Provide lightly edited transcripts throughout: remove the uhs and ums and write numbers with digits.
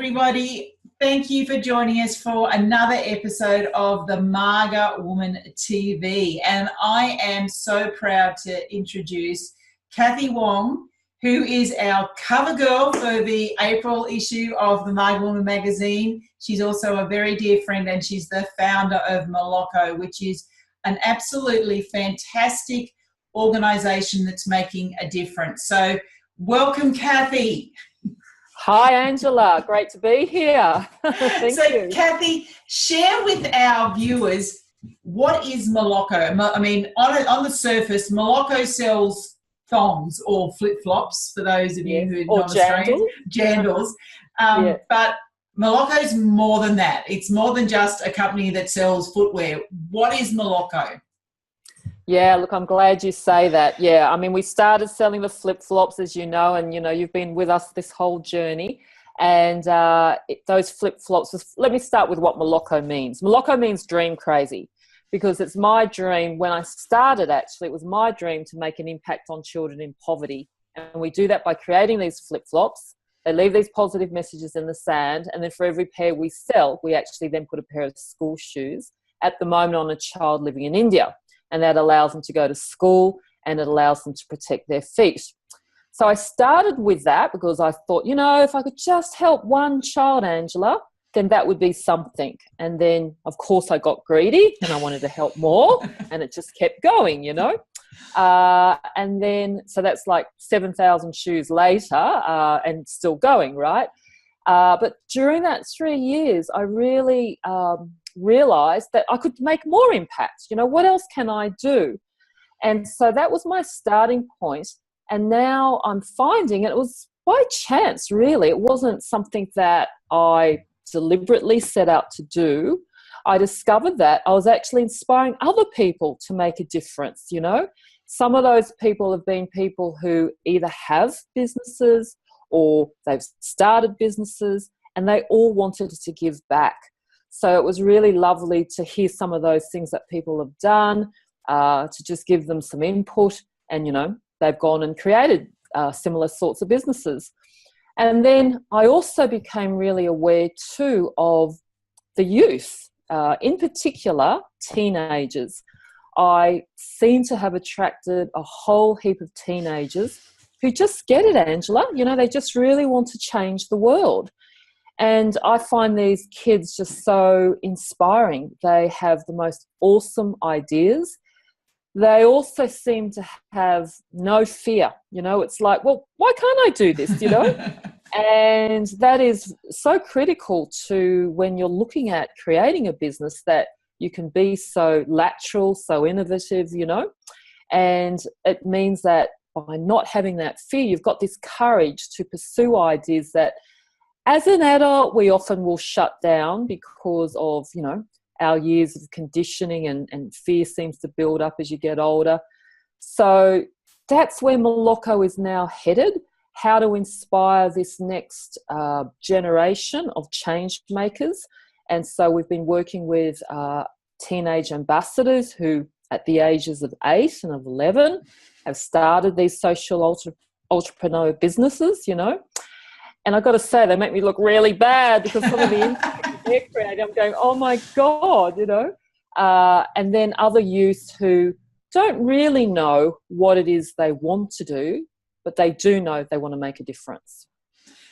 everybody. Thank you for joining us for another episode of the Maga Woman TV. And I am so proud to introduce Kathy Wong, who is our cover girl for the April issue of the Maga Woman magazine. She's also a very dear friend, and she's the founder of Moloko, which is an absolutely fantastic organisation that's making a difference. So welcome, Kathy. Hi, Angela. Great to be here. Thank you. Kathy, share with our viewers, what is Moloko? I mean, on the surface, Moloko sells thongs or flip-flops, for those of you who are non-Australians. Jandals. But Moloko's more than that. It's more than just a company that sells footwear. What is Moloko? Yeah, look, I'm glad you say that. Yeah, I mean, we started selling the flip-flops, as you know, and, you know, you've been with us this whole journey. And those flip-flops, let me start with what Moloko means. Moloko means dream crazy, because it's my dream. When I started, actually, it was my dream to make an impact on children in poverty. And we do that by creating these flip-flops. They leave these positive messages in the sand. And then for every pair we sell, we actually then put a pair of school shoes at the moment on a child living in India. And that allows them to go to school, and it allows them to protect their feet. So I started with that because I thought, you know, if I could just help one child, Angela, then that would be something. And then, of course, I got greedy and I wanted to help more, and it just kept going, you know. And then, so that's like 7,000 shoes later, and still going, right? But during that 3 years, I really realized that I could make more impact. You know, what else can I do? And so that was my starting point. And now I'm finding it was by chance, really. It wasn't something that I deliberately set out to do. I discovered that I was actually inspiring other people to make a difference, you know. Some of those people have been people who either have businesses or they've started businesses, and they all wanted to give back. So it was really lovely to hear some of those things that people have done, to just give them some input, and, you know, they've gone and created similar sorts of businesses. And then I also became really aware too of the youth, in particular teenagers. I seem to have attracted a whole heap of teenagers who just get it, Angela. You know, they just really want to change the world. And I find these kids just so inspiring. They have the most awesome ideas. They also seem to have no fear. You know, it's like, well, why can't I do this, you know? And that is so critical to when you're looking at creating a business, that you can be so lateral, so innovative, you know. And it means that by not having that fear, you've got this courage to pursue ideas that as an adult we often will shut down because of, you know, our years of conditioning, and fear seems to build up as you get older. So that's where Moloko is now headed, how to inspire this next generation of change makers. And so we've been working with teenage ambassadors who at the ages of 8 and of 11 have started these social entrepreneur businesses, you know. And I've got to say, they make me look really bad because some of the impact they're creating, I'm going, oh my God, you know. And then other youth who don't really know what it is they want to do, but they do know they want to make a difference.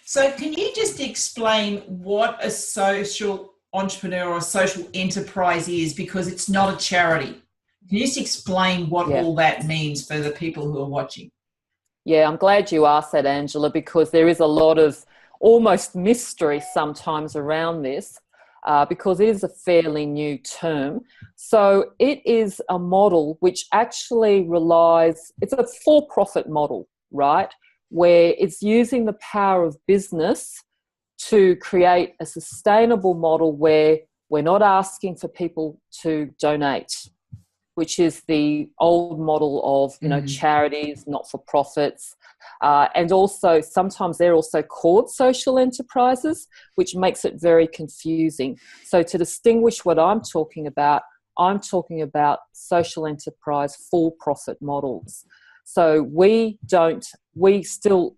So can you just explain what a social entrepreneur or social enterprise is? Because it's not a charity. Can you just explain what all that means for the people who are watching? Yeah, I'm glad you asked that, Angela, because there is a lot of almost mystery sometimes around this, because it is a fairly new term. So it is a model which actually relies, it's a for-profit model, right, where it's using the power of business to create a sustainable model where we're not asking for people to donate, which is the old model of, you know, charities, not-for-profits. And also sometimes they're also called social enterprises, which makes it very confusing. So to distinguish what I'm talking about social enterprise for-profit models. So we still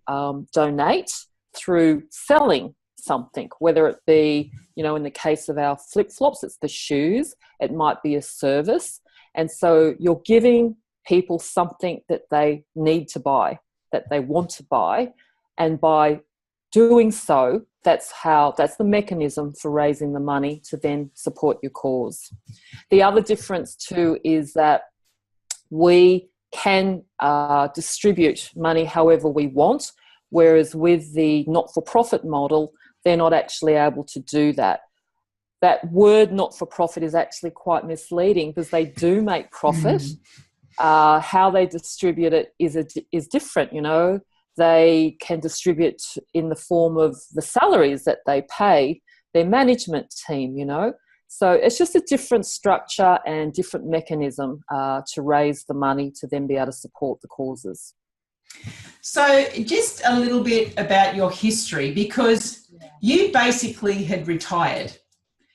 donate through selling something, whether it be, you know, in the case of our flip-flops, it's the shoes, it might be a service. And so you're giving people something that they need to buy, that they want to buy. And by doing so, that's the mechanism for raising the money to then support your cause. The other difference too is that we can distribute money however we want, whereas with the not-for-profit model, they're not actually able to do that. That word not-for-profit is actually quite misleading because they do make profit. How they distribute it is different, you know. They can distribute in the form of the salaries that they pay their management team, you know. So it's just a different structure and different mechanism to raise the money to then be able to support the causes. So just a little bit about your history, because you basically had retired.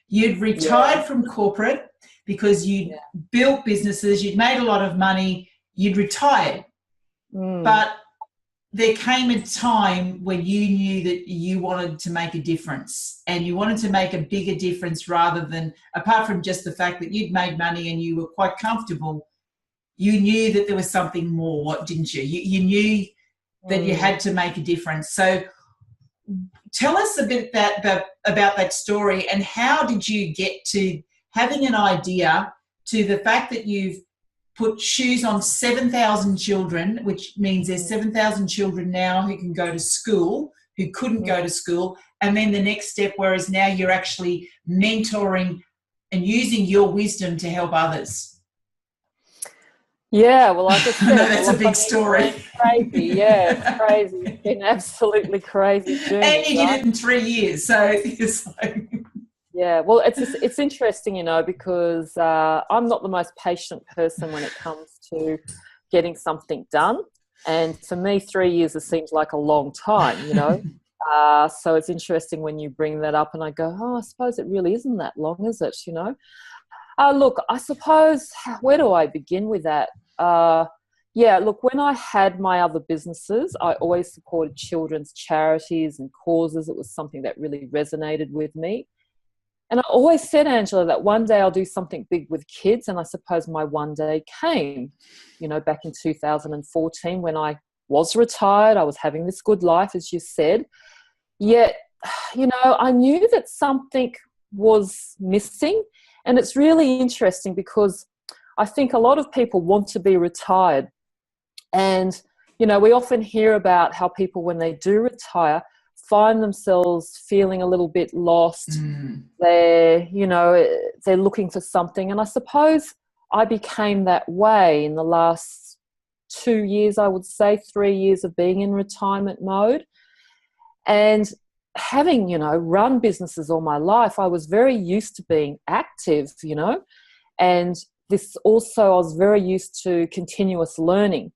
You'd retired from corporate because you'd built businesses, you'd made a lot of money, you'd retired. But there came a time when you knew that you wanted to make a difference, and you wanted to make a bigger difference rather than, apart from just the fact that you'd made money and you were quite comfortable, you knew that there was something more, didn't you? You knew that you had to make a difference. So tell us a bit about that story, and how did you get to having an idea to the fact that you've put shoes on 7,000 children, which means there's 7,000 children now who can go to school, who couldn't go to school, and then the next step, whereas now you're actually mentoring and using your wisdom to help others. Yeah, well, like I said, that's a big story. It's crazy, yeah, it's crazy. It's been absolutely crazy journey. And you did it in 3 years, so it's like... Yeah, well, it's interesting, you know, because I'm not the most patient person when it comes to getting something done. And for me, 3 years, it seems like a long time, you know. So it's interesting when you bring that up and I go, oh, I suppose it really isn't that long, is it, you know? Look, I suppose, where do I begin with that? Yeah, look, when I had my other businesses, I always supported children's charities and causes. It was something that really resonated with me. And I always said, Angela, that one day I'll do something big with kids. And I suppose my one day came, you know, back in 2014 when I was retired. I was having this good life, as you said. Yet, you know, I knew that something was missing. And it's really interesting because I think a lot of people want to be retired. And, you know, we often hear about how people, when they do retire, find themselves feeling a little bit lost. They're, you know, they're looking for something. And I suppose I became that way in the last 2 years, I would say, 3 years of being in retirement mode. And having, you know, run businesses all my life, I was very used to being active, you know, and this also, I was very used to continuous learning.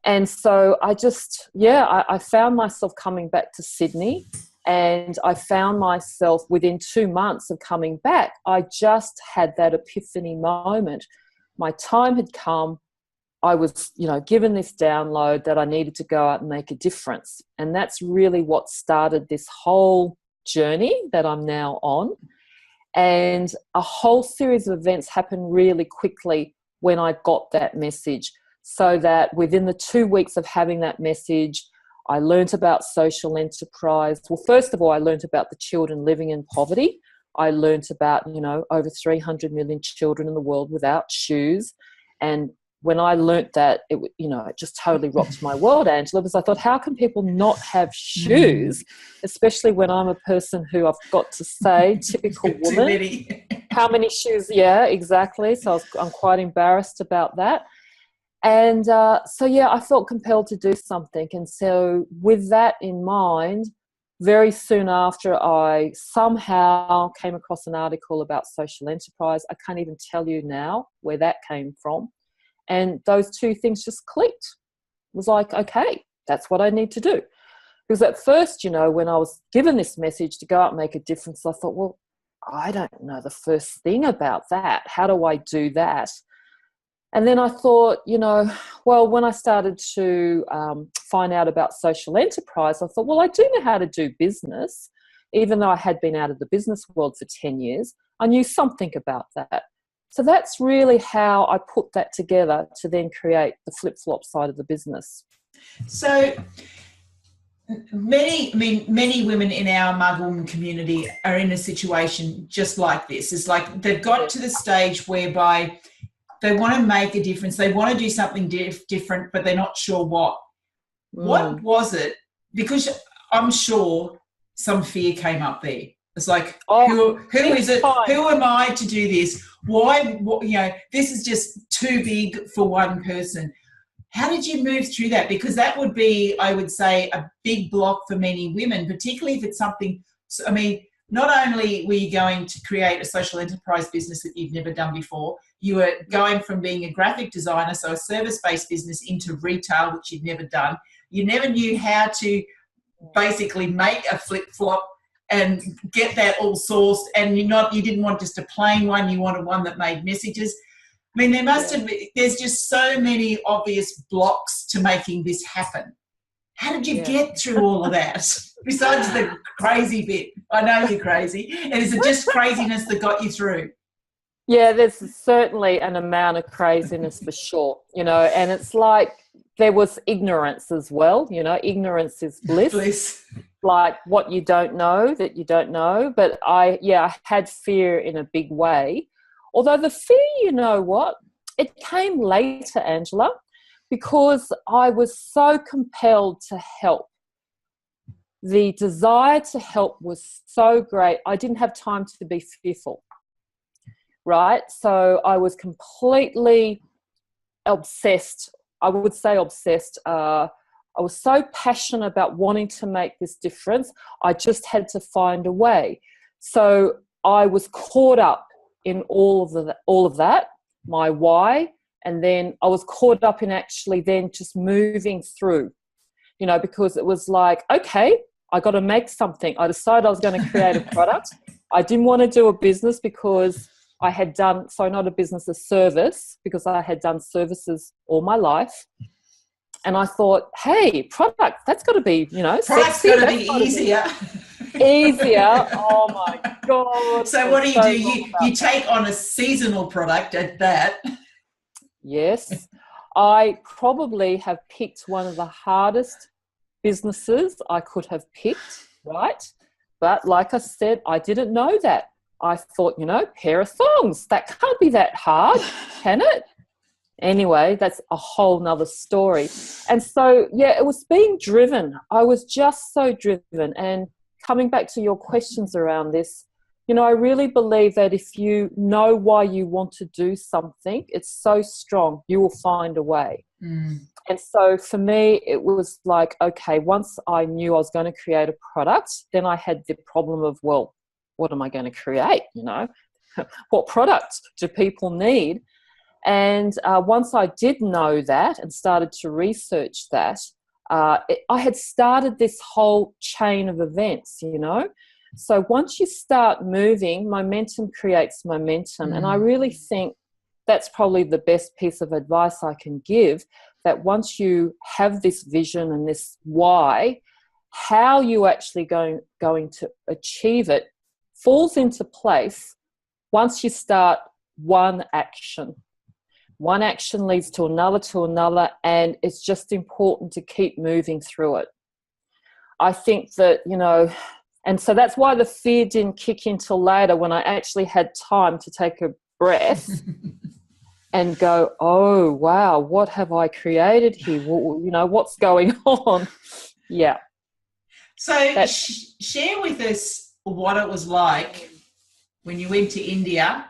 And so I just, I found myself coming back to Sydney, and I found myself within 2 months of coming back, I just had that epiphany moment. My time had come. I was, you know, given this download that I needed to go out and make a difference. And that's really what started this whole journey that I'm now on. And a whole series of events happened really quickly when I got that message. So that within the 2 weeks of having that message, I learnt about social enterprise. Well, first of all, I learnt about the children living in poverty. I learnt about, you know, over 300 million children in the world without shoes. And when I learnt that, it, you know, it just totally rocked my world, Angela, because I thought, how can people not have shoes, especially when I'm a person who, I've got to say, typical woman. How many shoes? Yeah, exactly. So I'm quite embarrassed about that. And I felt compelled to do something. And so with that in mind, very soon after, I somehow came across an article about social enterprise. I can't even tell you now where that came from. And those two things just clicked. It was like, okay, that's what I need to do. Because at first, you know, when I was given this message to go out and make a difference, I thought, well, I don't know the first thing about that. How do I do that? And then I thought, you know, well, when I started to find out about social enterprise, I thought, well, I do know how to do business. even though I had been out of the business world for 10 years, I knew something about that. So that's really how I put that together to then create the flip-flop side of the business. So many women in our Maga woman community are in a situation just like this. It's like they've got to the stage whereby they want to make a difference. They want to do something different, but they're not sure what. What was it? Because I'm sure some fear came up there. It's like, who is it? Who am I to do this? Why? This is just too big for one person. How did you move through that? Because that would be, I would say, a big block for many women, particularly if it's something, I mean, not only were you going to create a social enterprise business that you've never done before, you were going from being a graphic designer, so a service-based business, into retail, which you'd never done. You never knew how to basically make a flip-flop and get that all sourced, and you didn't want just a plain one, you wanted one that made messages. I mean, there's just so many obvious blocks to making this happen. How did you get through all of that? Besides the crazy bit. I know you're crazy. And is it just craziness that got you through? Yeah, there's certainly an amount of craziness for sure, and it's like there was ignorance as well, ignorance is bliss. Like what you don't know that you don't know. But I had fear in a big way. Although the fear, it came later, Angela, because I was so compelled to help. The desire to help was so great. I didn't have time to be fearful, right? So I was completely obsessed. I would say obsessed. I was so passionate about wanting to make this difference. I just had to find a way. So I was caught up in all of that, my why, and then I was caught up in actually then just moving through, because it was like, okay, I got to make something. I decided I was going to create a product. I didn't want to do a business because I had done, not a business, a service, because I had done services all my life. And I thought, hey, product, that's got to be, product's sexy. Got to be easier. Easier. Oh my God. So what do? You take on a seasonal product at that. Yes. I probably have picked one of the hardest businesses I could have picked, right? But like I said, I didn't know that. I thought, pair of thongs, that can't be that hard, can it? Anyway, that's a whole nother story. And so, it was being driven. I was just so driven. And coming back to your questions around this, I really believe that if you know why you want to do something, it's so strong, you will find a way. And so for me, it was like, okay, once I knew I was going to create a product, then I had the problem of, well, what am I going to create? What product do people need? And once I did know that and started to research that, I had started this whole chain of events, So once you start moving, momentum creates momentum. And I really think that's probably the best piece of advice I can give, that once you have this vision and this why, how you actually going to achieve it falls into place once you start one action. One action leads to another, and it's just important to keep moving through it. I think that, and so that's why the fear didn't kick in till later, when I actually had time to take a breath and go, oh, wow, what have I created here? What's going on? Yeah. So share with us what it was like when you went to India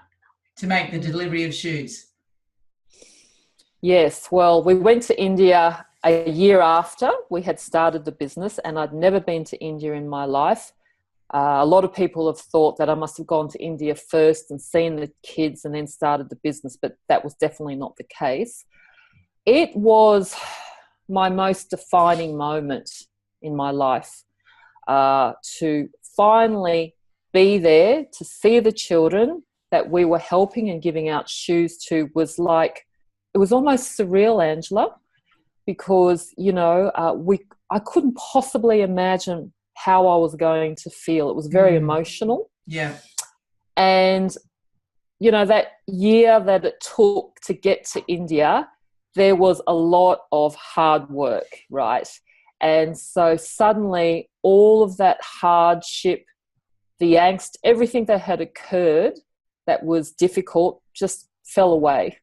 to make the delivery of shoes. Yes, well, we went to India a year after we had started the business, and I'd never been to India in my life. A lot of people have thought that I must have gone to India first and seen the kids and then started the business, but that was definitely not the case. It was my most defining moment in my life, to finally be there, to see the children that we were helping and giving out shoes to. Was like, it was almost surreal, Angela, because, I couldn't possibly imagine how I was going to feel. It was very emotional. Yeah. And, you know, that year that it took to get to India, there was a lot of hard work, right? And so suddenly all of that hardship, the angst, everything that had occurred that was difficult just fell away.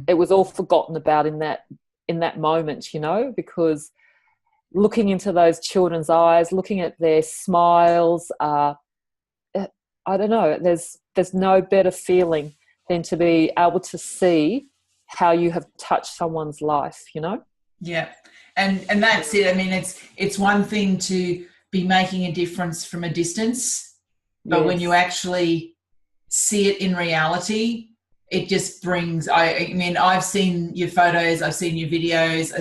It was all forgotten about in that moment, you know, because looking into those children's eyes, looking at their smiles, I don't know, there's no better feeling than to be able to see how you have touched someone's life, you know? Yeah. And that's it. I mean, it's one thing to be making a difference from a distance, but when you actually see it in reality, it just brings, I mean, I've seen your photos, I've seen your videos,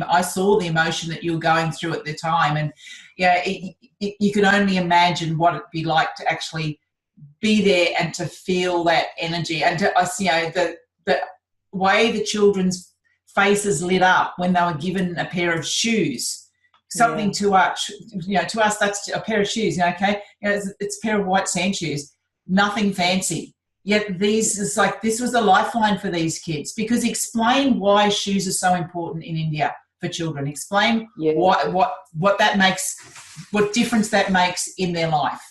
I saw the emotion that you were going through at the time. And yeah, you can only imagine what it'd be like to actually be there and to feel that energy. And to, you know, the way the children's faces lit up when they were given a pair of shoes, something to us, you know, to us, that's a pair of shoes, you know, okay? You know, it's a pair of white sand shoes, nothing fancy. Yet this was a lifeline for these kids, because explain why shoes are so important in India for children. Explain what that makes, what difference that makes in their life.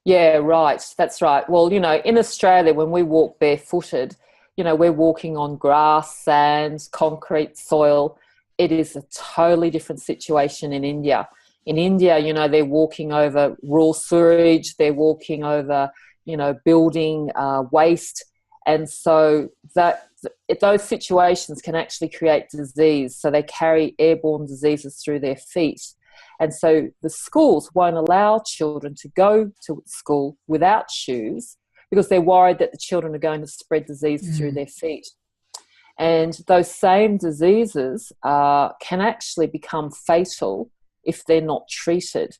Yeah, right. That's right. Well, you know, in Australia, when we walk barefooted, you know, we're walking on grass, sand, concrete, soil. It is a totally different situation in India. In India, you know, they're walking over raw sewage, they're walking over, you know, building waste. And so those situations can actually create disease. So they carry airborne diseases through their feet. And so the schools won't allow children to go to school without shoes, because they're worried that the children are going to spread disease through their feet. And those same diseases can actually become fatal if they're not treated.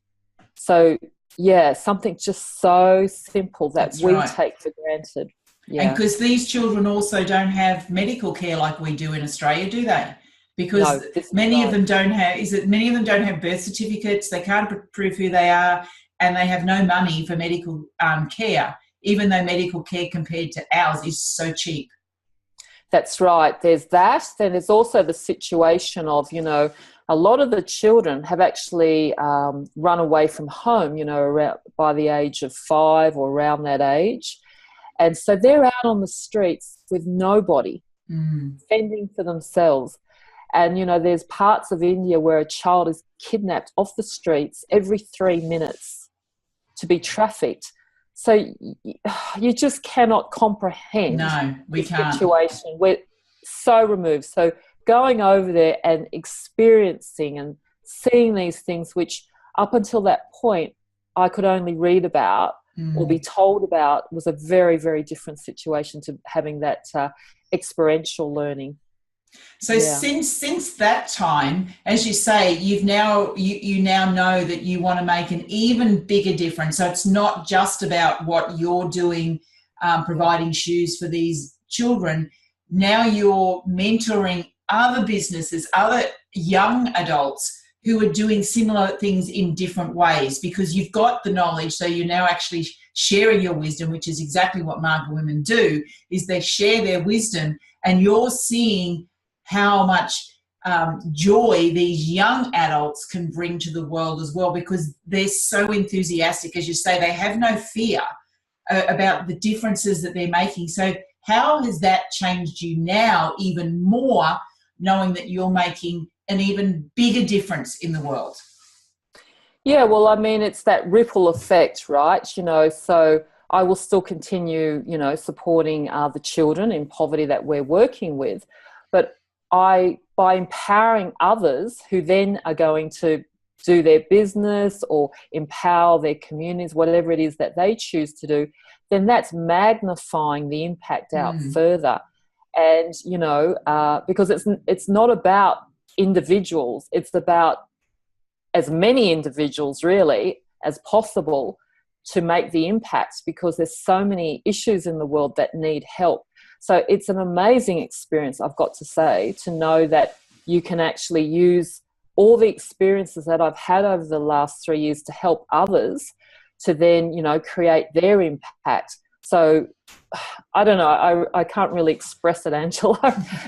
So, yeah, something just so simple that take for granted. Yeah. And because these children also don't have medical care like we do in Australia, do they? Because many of them don't have birth certificates, they can't prove who they are, and they have no money for medical care, even though medical care compared to ours is so cheap. That's right. There's that. Then there's also the situation of, you know, a lot of the children have actually run away from home, you know, around by the age of 5 or around that age. And so they're out on the streets with nobody, fending for themselves. And, you know, there's parts of India where a child is kidnapped off the streets every 3 minutes to be trafficked. So you just cannot comprehend the situation. We're so removed. So going over there and experiencing and seeing these things, which up until that point I could only read about or be told about, was a very, very different situation to having that experiential learning. So since that time, as you say, you now know that you want to make an even bigger difference. So it's not just about what you're doing, providing shoes for these children. Now you're mentoring other businesses, other young adults who are doing similar things in different ways, because you've got the knowledge. So you're now actually sharing your wisdom, which is exactly what Maga women do, is they share their wisdom, and you're seeing how much joy these young adults can bring to the world as well, because they're so enthusiastic. As you say, they have no fear about the differences that they're making. So how has that changed you now even more, knowing that you're making an even bigger difference in the world? Yeah, well, I mean, it's that ripple effect, right? You know, so I will still continue, you know, supporting the children in poverty that we're working with. But by empowering others who then are going to do their business or empower their communities, whatever it is that they choose to do, then that's magnifying the impact out further. And, you know, because it's not about individuals, it's about as many individuals really as possible to make the impacts, because there's so many issues in the world that need help. So it's an amazing experience, I've got to say, to know that you can actually use all the experiences that I've had over the last 3 years to help others to then, you know, create their impact. So I don't know, I can't really express it, Angela.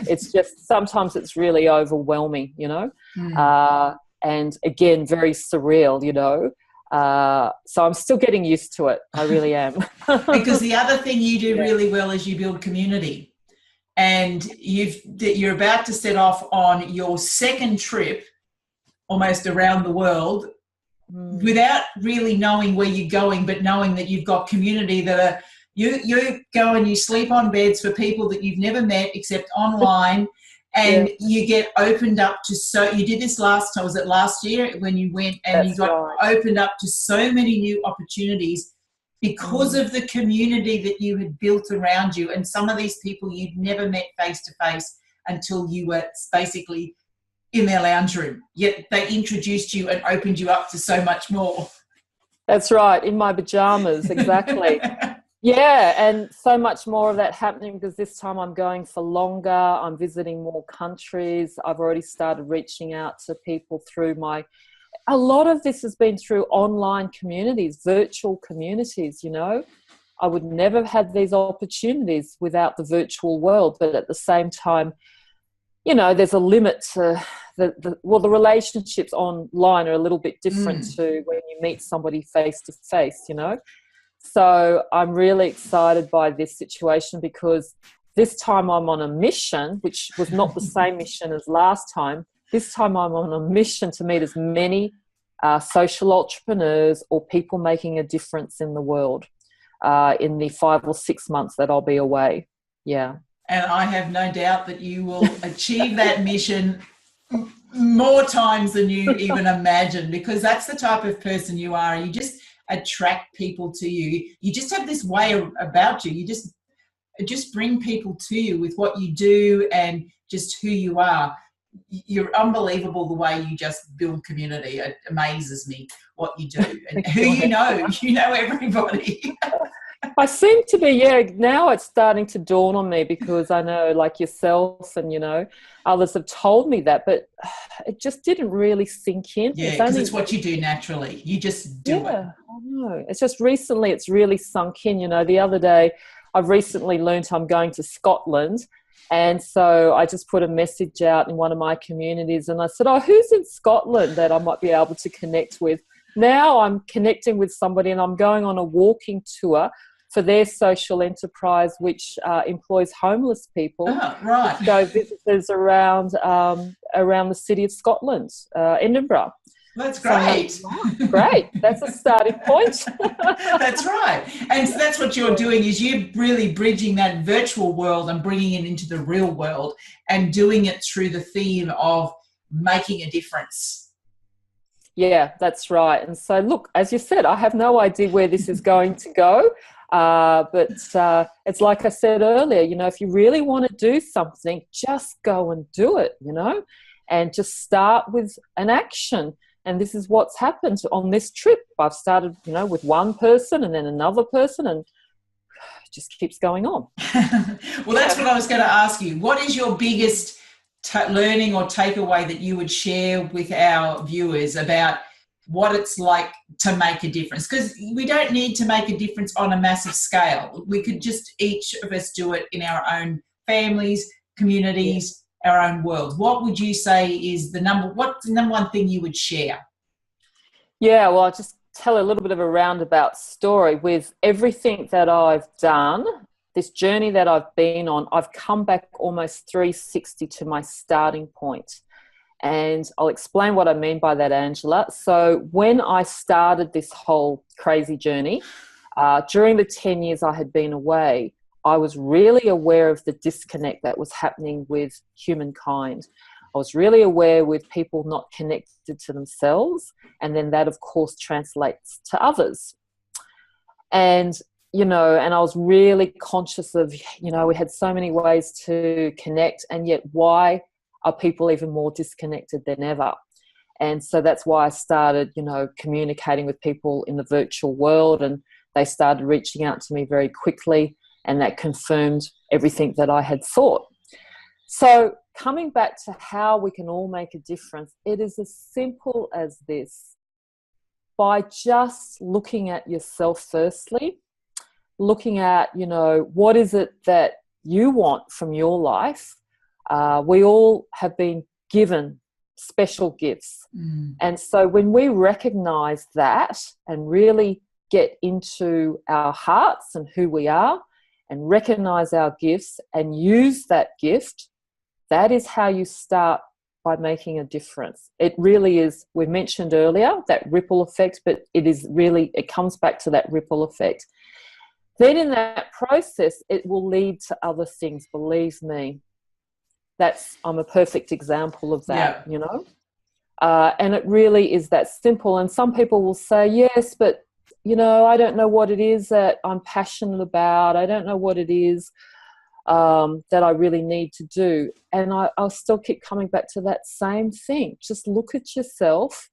It's just sometimes it's really overwhelming, you know, and again, very surreal, you know. So I'm still getting used to it. I really am. Because the other thing you do really well is you build community. And you're about to set off on your second trip almost around the world without really knowing where you're going, but knowing that you've got community that are, you go and you sleep on beds for people that you've never met except online, and you get opened up to, so you did this last time, was it last year when you went and you got opened up to so many new opportunities because of the community that you had built around you, and some of these people you'd never met face to face until you were basically in their lounge room, yet they introduced you and opened you up to so much more. That's right, in my pajamas, exactly. Yeah, and so much more of that happening because this time I'm going for longer. I'm visiting more countries. I've already started reaching out to people through a lot of this has been through online communities, virtual communities, you know. I would never have had these opportunities without the virtual world, but at the same time, you know, there's a limit to the relationships online are a little bit different to when you meet somebody face to face, you know. So I'm really excited by this situation because this time I'm on a mission, which was not the same mission as last time. This time I'm on a mission to meet as many social entrepreneurs or people making a difference in the world in the 5 or 6 months that I'll be away. Yeah. And I have no doubt that you will achieve that mission more times than you even imagine, because that's the type of person you are. You just attract people to you. You just have this way about you. You just bring people to you with what you do and just who you are. You're unbelievable the way you just build community. It amazes me what you do and who you know. You know everybody. I seem to be, now it's starting to dawn on me because I know, like yourself and, you know, others have told me that, but it just didn't really sink in. Yeah, because it's what you do naturally. You just do it. I know. It's just recently it's really sunk in. You know, the other day I've recently learned I'm going to Scotland, and so I just put a message out in one of my communities and I said, who's in Scotland that I might be able to connect with? Now I'm connecting with somebody and I'm going on a walking tour for their social enterprise, which employs homeless people. Oh, right. Go visitors around the city of Scotland, Edinburgh. That's great. So, great. That's a starting point. That's right. And so that's what you're doing, is you're really bridging that virtual world and bringing it into the real world and doing it through the theme of making a difference. Yeah, that's right. And so, look, as you said, I have no idea where this is going to go. But it's like I said earlier, you know, if you really want to do something, just go and do it, you know, and just start with an action. And this is what's happened on this trip. I've started, you know, with one person and then another person, and it just keeps going on. Well, that's what I was going to ask you. What is your biggest learning or takeaway that you would share with our viewers about what it's like to make a difference? Because we don't need to make a difference on a massive scale. We could just each of us do it in our own families, communities, our own world. What would you say is what's the number one thing you would share? Yeah, well, I'll just tell a little bit of a roundabout story. With everything that I've done, this journey that I've been on, I've come back almost 360 to my starting point. And I'll explain what I mean by that, Angela. So when I started this whole crazy journey, during the 10 years I had been away, I was really aware of the disconnect that was happening with humankind. I was really aware with people not connected to themselves, and then that, of course, translates to others. And, you know, and I was really conscious of, you know, we had so many ways to connect, and yet why are people even more disconnected than ever? And so that's why I started, you know, communicating with people in the virtual world, and they started reaching out to me very quickly, and that confirmed everything that I had thought. So coming back to how we can all make a difference, it is as simple as this. By just looking at yourself firstly, looking at, what is it that you want from your life? We all have been given special gifts. And so when we recognize that and really get into our hearts and who we are and recognize our gifts and use that gift, that is how you start by making a difference. It really is, we mentioned earlier, that ripple effect, but it comes back to that ripple effect. Then in that process, it will lead to other things, believe me. I'm a perfect example of that, and it really is that simple. And some people will say, yes, but, I don't know what it is that I'm passionate about. I don't know what it is that I really need to do. And I'll still keep coming back to that same thing. Just look at yourself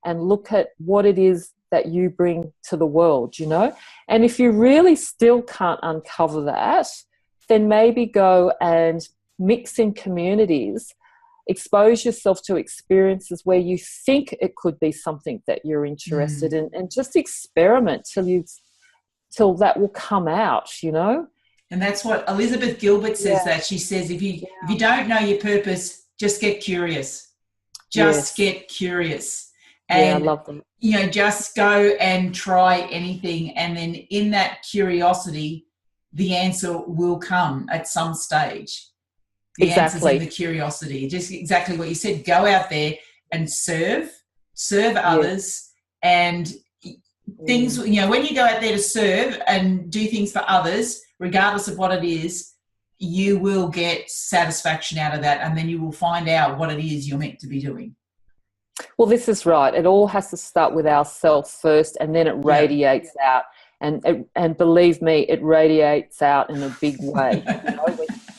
and look at what it is that you bring to the world, And if you really still can't uncover that, then maybe go and mix in communities, expose yourself to experiences where you think it could be something that you're interested in, and just experiment till that will come out, And that's what Elizabeth Gilbert says, that she says, if you don't know your purpose, just get curious. Just get curious. And, I love them. Just go and try anything. And then in that curiosity, the answer will come at some stage. The answer's in the curiosity. Just exactly what you said. Go out there and serve others, and things, when you go out there to serve and do things for others, regardless of what it is, you will get satisfaction out of that, and then you will find out what it is you're meant to be doing. Well, this is right. It all has to start with ourselves first, and then it radiates out. And believe me, it radiates out in a big way.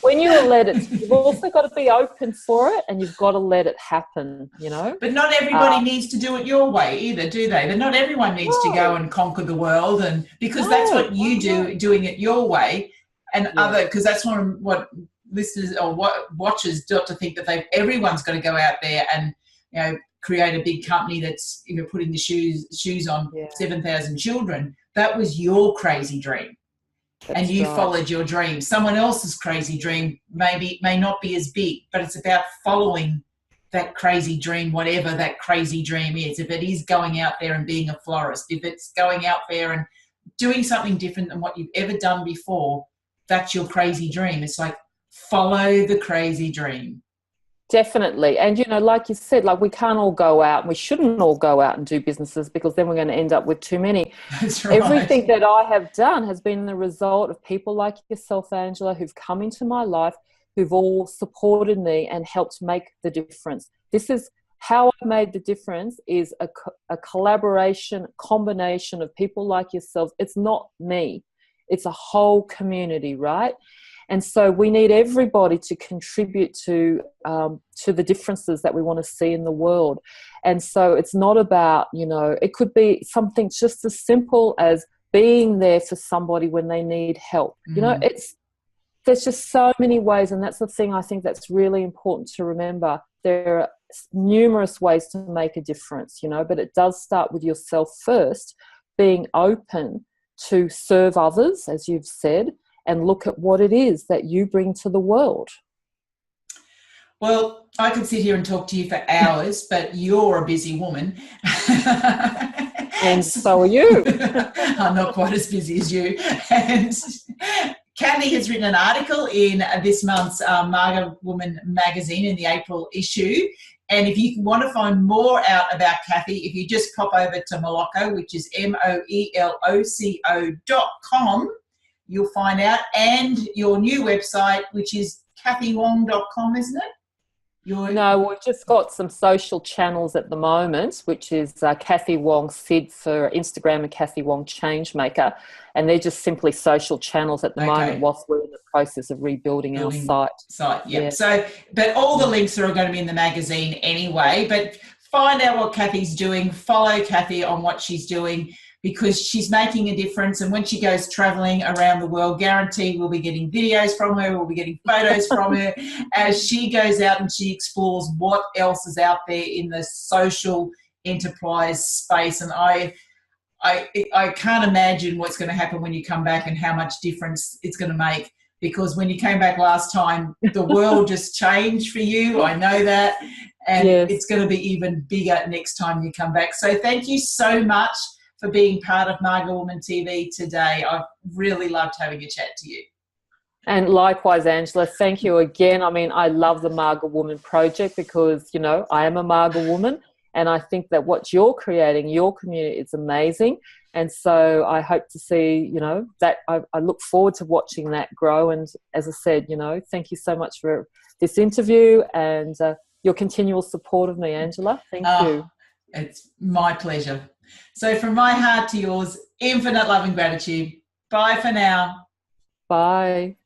When you let it, you've also got to be open for it, and you've got to let it happen, But not everybody needs to do it your way either, do they? But not everyone needs to go and conquer the world, and because that's what you do, doing it your way, and because that's what listeners or what watchers got to think that everyone's got to go out there and create a big company that's putting the shoes on 7,000 children. That was your crazy dream. And you followed your dream. Someone else's crazy dream may not be as big, but it's about following that crazy dream, whatever that crazy dream is. If it is going out there and being a florist, if it's going out there and doing something different than what you've ever done before, that's your crazy dream. It's like, follow the crazy dream. Definitely. And, like you said, we can't all go out, and we shouldn't all go out and do businesses, because then we're going to end up with too many. That's right. Everything that I have done has been the result of people like yourself, Angela, who've come into my life, who've all supported me and helped make the difference. This is how I made the difference, is a collaboration, combination of people like yourself. It's not me. It's a whole community, right? And so we need everybody to contribute to the differences that we want to see in the world. And so it's not about, it could be something just as simple as being there for somebody when they need help. There's just so many ways, and that's the thing I think that's really important to remember. There are numerous ways to make a difference, but it does start with yourself first, being open to serve others, as you've said, and look at what it is that you bring to the world. Well, I could sit here and talk to you for hours, but you're a busy woman. And so are you. I'm not quite as busy as you. And Kathy has written an article in this month's Maga Woman magazine in the April issue. And if you want to find more out about Kathy, if you just pop over to Moloko, which is moeloco.com, you'll find out, and your new website, which is kathywong.com, isn't it? No, we've just got some social channels at the moment, which is Kathy Wong Sid for Instagram and Kathy Wong Changemaker, and they're just simply social channels at the moment whilst we're in the process of rebuilding our site. Yeah. So, but all the links are going to be in the magazine anyway, but find out what Kathy's doing, follow Kathy on what she's doing. because she's making a difference. And when she goes traveling around the world, guaranteed we'll be getting videos from her, we'll be getting photos from her as she goes out and she explores what else is out there in the social enterprise space. And I can't imagine what's going to happen when you come back and how much difference it's going to make, because when you came back last time, the world just changed for you. I know that. And Yes. It's going to be even bigger next time you come back. So thank you so much for being part of Maga Woman TV today. I've really loved having a chat to you. And likewise, Angela, thank you again. I mean, I love the Maga Woman project because, you know, I am a Maga woman, and I think that what you're creating, your community, is amazing. And so I hope to see, you know, that I look forward to watching that grow. And as I said, you know, thank you so much for this interview and your continual support of me, Angela. Thank you. It's my pleasure. So from my heart to yours, infinite love and gratitude. Bye for now. Bye.